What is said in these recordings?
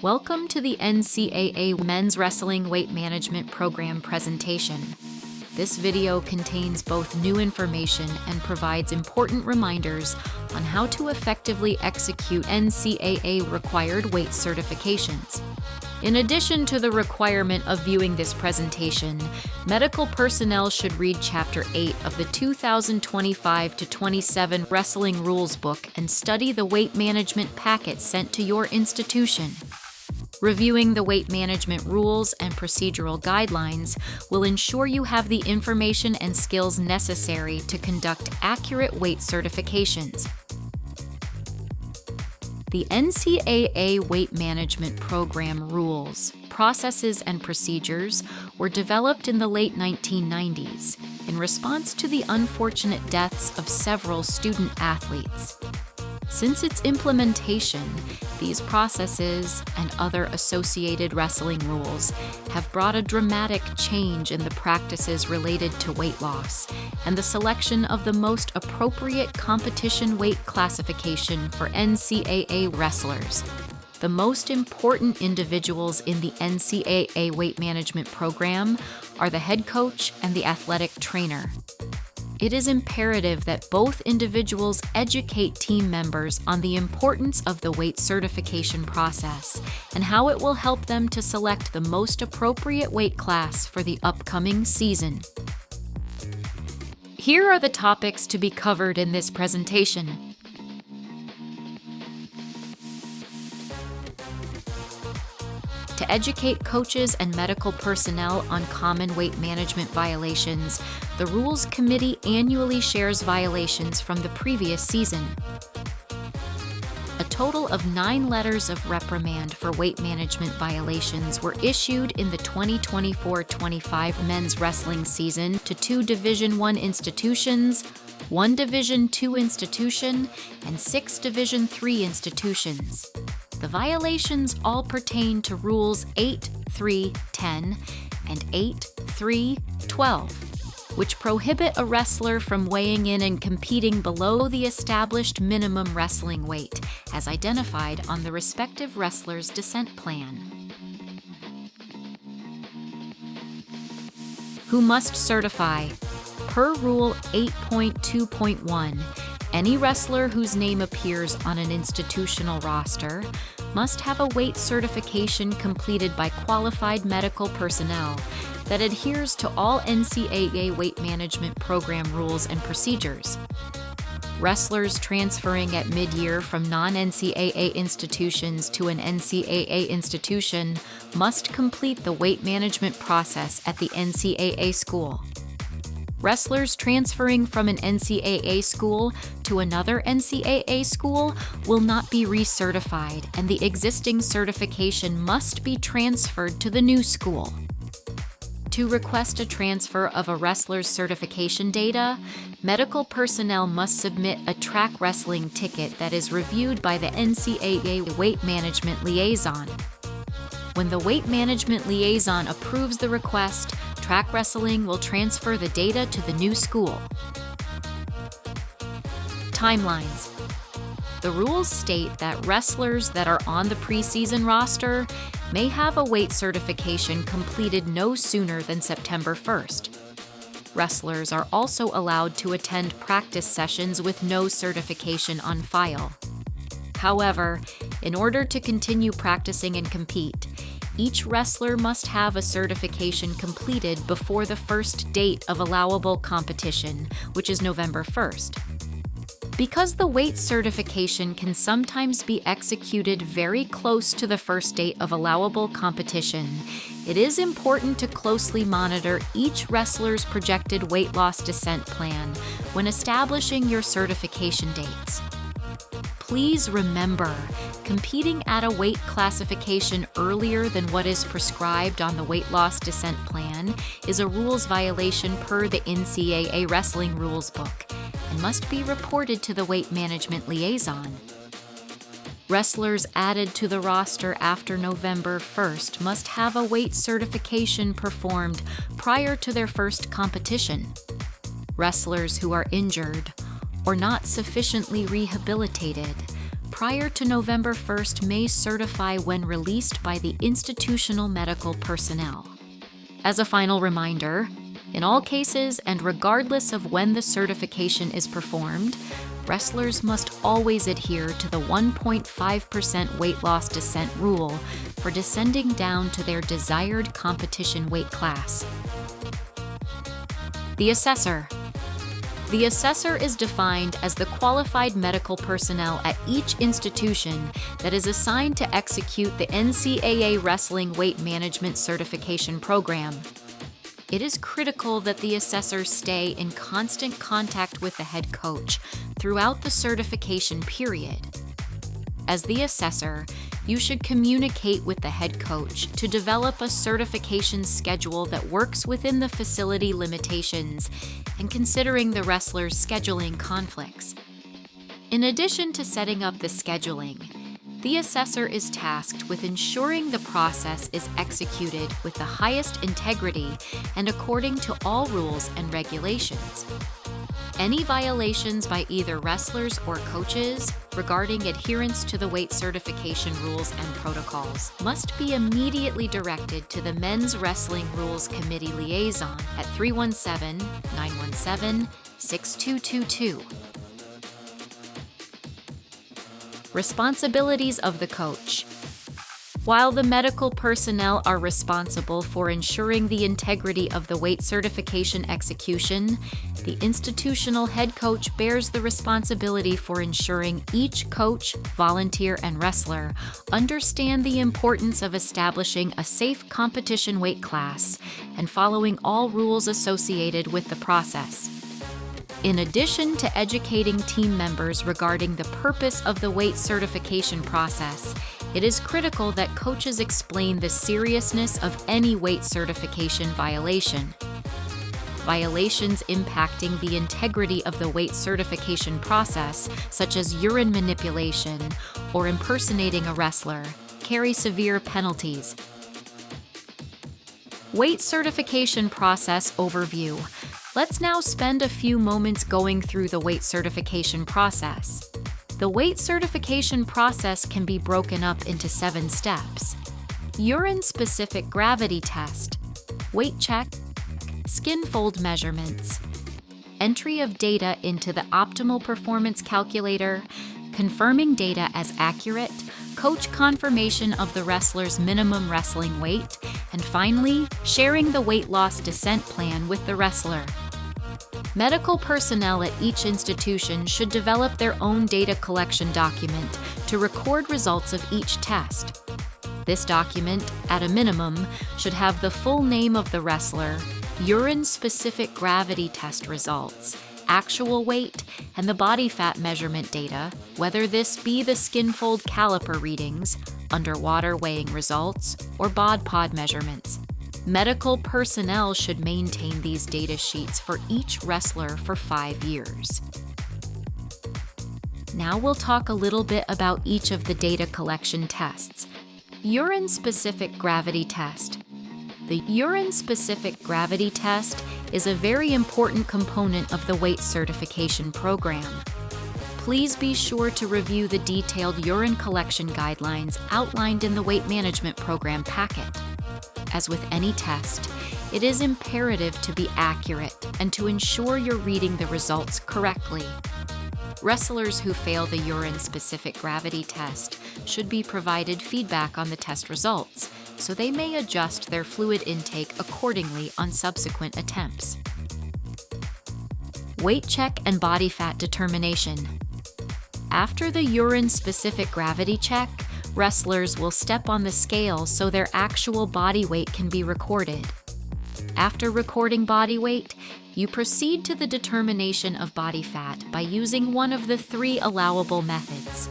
Welcome to the NCAA Men's Wrestling Weight Management Program presentation. This video contains both new information and provides important reminders on how to effectively execute NCAA required weight certifications. In addition to the requirement of viewing this presentation, medical personnel should read Chapter 8 of the 2025-27 Wrestling Rules Book and study the weight management packet sent to your institution. Reviewing the weight management rules and procedural guidelines will ensure you have the information and skills necessary to conduct accurate weight certifications. The NCAA Weight Management Program rules, processes, and procedures were developed in the late 1990s in response to the unfortunate deaths of several student athletes. Since its implementation, these processes and other associated wrestling rules have brought a dramatic change in the practices related to weight loss and the selection of the most appropriate competition weight classification for NCAA wrestlers. The most important individuals in the NCAA weight management program are the head coach and the athletic trainer. It is imperative that both individuals educate team members on the importance of the weight certification process and how it will help them to select the most appropriate weight class for the upcoming season. Here are the topics to be covered in this presentation. To educate coaches and medical personnel on common weight management violations, the Rules Committee annually shares violations from the previous season. A total of 9 letters of reprimand for weight management violations were issued in the 2024-25 men's wrestling season to 2 Division I institutions, 1 Division II institution, and 6 Division III institutions. The violations all pertain to Rules 8.3.10 and 8.3.12, which prohibit a wrestler from weighing in and competing below the established minimum wrestling weight, as identified on the respective wrestler's descent plan. Who must certify? Per Rule 8.2.1, any wrestler whose name appears on an institutional roster must have a weight certification completed by qualified medical personnel that adheres to all NCAA weight management program rules and procedures. Wrestlers transferring at mid-year from non-NCAA institutions to an NCAA institution must complete the weight management process at the NCAA school. Wrestlers transferring from an NCAA school to another NCAA school will not be recertified, and the existing certification must be transferred to the new school. To request a transfer of a wrestler's certification data, medical personnel must submit a track wrestling ticket that is reviewed by the NCAA Weight Management Liaison. When the Weight Management Liaison approves the request, track wrestling will transfer the data to the new school. Timelines. The rules state that wrestlers that are on the preseason roster may have a weight certification completed no sooner than September 1st. Wrestlers are also allowed to attend practice sessions with no certification on file. However, in order to continue practicing and compete, each wrestler must have a certification completed before the first date of allowable competition, which is November 1st. Because the weight certification can sometimes be executed very close to the first date of allowable competition, it is important to closely monitor each wrestler's projected weight loss descent plan when establishing your certification dates. Please remember, competing at a weight classification earlier than what is prescribed on the weight loss descent plan is a rules violation per the NCAA Wrestling Rules Book and must be reported to the Weight Management Liaison. Wrestlers added to the roster after November 1st must have a weight certification performed prior to their first competition. Wrestlers who are injured or not sufficiently rehabilitated prior to November 1st may certify when released by the institutional medical personnel. As a final reminder, in all cases and regardless of when the certification is performed, wrestlers must always adhere to the 1.5% weight loss descent rule for descending down to their desired competition weight class. The Assessor. The Assessor is defined as the qualified medical personnel at each institution that is assigned to execute the NCAA Wrestling Weight Management Certification Program. It is critical that the Assessor stay in constant contact with the head coach throughout the certification period. As the Assessor, you should communicate with the head coach to develop a certification schedule that works within the facility limitations and considering the wrestler's scheduling conflicts. In addition to setting up the scheduling, the Assessor is tasked with ensuring the process is executed with the highest integrity and according to all rules and regulations. Any violations by either wrestlers or coaches regarding adherence to the weight certification rules and protocols must be immediately directed to the Men's Wrestling Rules Committee liaison at 317-917-6222. Responsibilities of the coach. While the medical personnel are responsible for ensuring the integrity of the weight certification execution, the institutional head coach bears the responsibility for ensuring each coach, volunteer, and wrestler understand the importance of establishing a safe competition weight class and following all rules associated with the process. In addition to educating team members regarding the purpose of the weight certification process, it is critical that coaches explain the seriousness of any weight certification violation. Violations impacting the integrity of the weight certification process, such as urine manipulation or impersonating a wrestler, carry severe penalties. Weight certification process overview. Let's now spend a few moments going through the weight certification process. The weight certification process can be broken up into 7 steps. Urine-specific gravity test, weight check, skin fold measurements, entry of data into the optimal performance calculator, confirming data as accurate, coach confirmation of the wrestler's minimum wrestling weight, and finally, sharing the weight loss descent plan with the wrestler. Medical personnel at each institution should develop their own data collection document to record results of each test. This document, at a minimum, should have the full name of the wrestler, urine-specific gravity test results, actual weight, and the body fat measurement data, whether this be the skin fold caliper readings, underwater weighing results, or bod pod measurements. Medical personnel should maintain these data sheets for each wrestler for 5 years. Now we'll talk a little bit about each of the data collection tests. Urine-specific gravity test. The urine-specific gravity test is a very important component of the weight certification program. Please be sure to review the detailed urine collection guidelines outlined in the weight management program packet. As with any test, it is imperative to be accurate and to ensure you're reading the results correctly. Wrestlers who fail the urine-specific gravity test should be provided feedback on the test results, so they may adjust their fluid intake accordingly on subsequent attempts. Weight check and body fat determination. After the urine-specific gravity check, wrestlers will step on the scale so their actual body weight can be recorded. After recording body weight, you proceed to the determination of body fat by using one of the 3 allowable methods: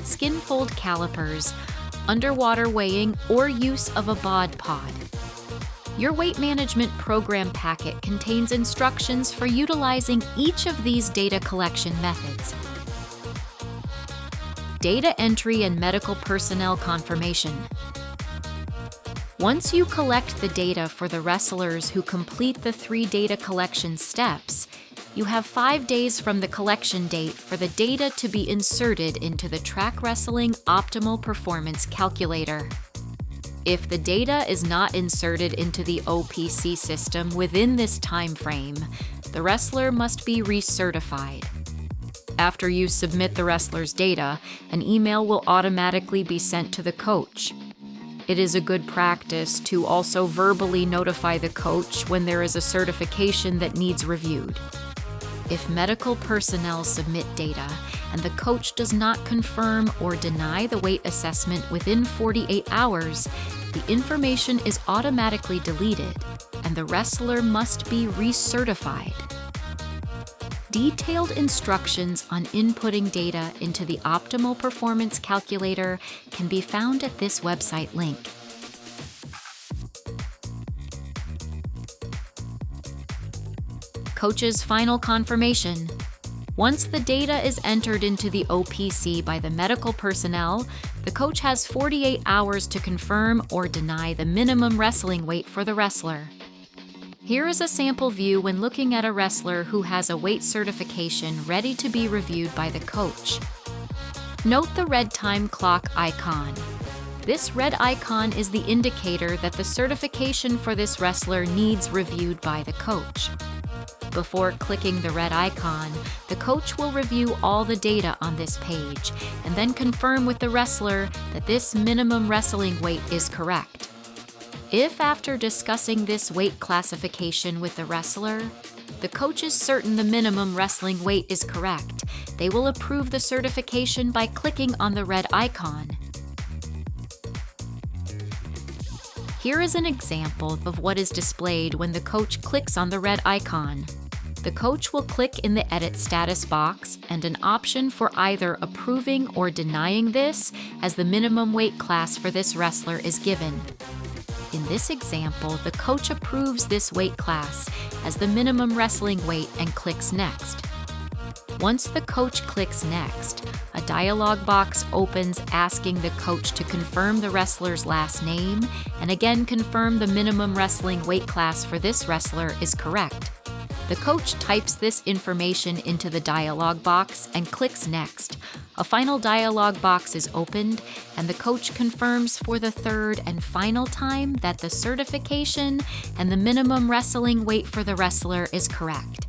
skin fold calipers, underwater weighing, or use of a bod pod. Your weight management program packet contains instructions for utilizing each of these data collection methods. Data entry and medical personnel confirmation. Once you collect the data for the wrestlers who complete the 3 data collection steps, you have 5 days from the collection date for the data to be inserted into the Track Wrestling Optimal Performance Calculator. If the data is not inserted into the OPC system within this time frame, the wrestler must be recertified. After you submit the wrestler's data, an email will automatically be sent to the coach. It is a good practice to also verbally notify the coach when there is a certification that needs reviewed. If medical personnel submit data and the coach does not confirm or deny the weight assessment within 48 hours, the information is automatically deleted and the wrestler must be recertified. Detailed instructions on inputting data into the Optimal Performance Calculator can be found at this website link. Coach's final confirmation. Once the data is entered into the OPC by the medical personnel, the coach has 48 hours to confirm or deny the minimum wrestling weight for the wrestler. Here is a sample view when looking at a wrestler who has a weight certification ready to be reviewed by the coach. Note the red time clock icon. This red icon is the indicator that the certification for this wrestler needs reviewed by the coach. Before clicking the red icon, the coach will review all the data on this page and then confirm with the wrestler that this minimum wrestling weight is correct. If after discussing this weight classification with the wrestler, the coach is certain the minimum wrestling weight is correct, they will approve the certification by clicking on the red icon. Here is an example of what is displayed when the coach clicks on the red icon. The coach will click in the Edit Status box and an option for either approving or denying this as the minimum weight class for this wrestler is given. In this example, the coach approves this weight class as the minimum wrestling weight and clicks Next. Once the coach clicks Next, a dialog box opens asking the coach to confirm the wrestler's last name and again confirm the minimum wrestling weight class for this wrestler is correct. The coach types this information into the dialog box and clicks Next. A final dialog box is opened, and the coach confirms for the third and final time that the certification and the minimum wrestling weight for the wrestler is correct.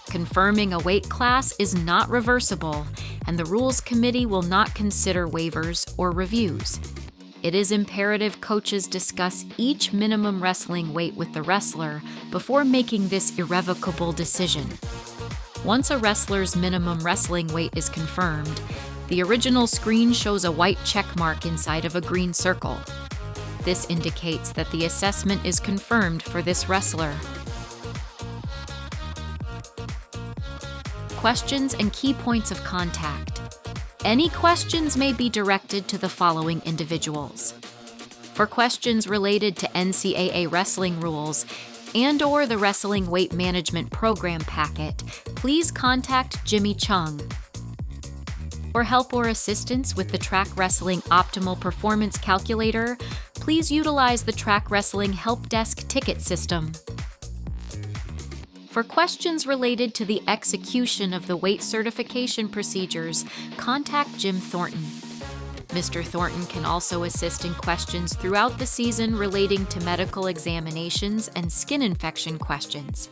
Confirming a weight class is not reversible, and the Rules Committee will not consider waivers or reviews. It is imperative coaches discuss each minimum wrestling weight with the wrestler before making this irrevocable decision. Once a wrestler's minimum wrestling weight is confirmed, the original screen shows a white check mark inside of a green circle. This indicates that the assessment is confirmed for this wrestler. Questions and key points of contact. Any questions may be directed to the following individuals. For questions related to NCAA wrestling rules and/or the Wrestling Weight Management Program packet, please contact Jimmy Chung. For help or assistance with the Track Wrestling Optimal Performance Calculator, please utilize the Track Wrestling Help Desk ticket system. For questions related to the execution of the weight certification procedures, contact Jim Thornton. Mr. Thornton can also assist in questions throughout the season relating to medical examinations and skin infection questions.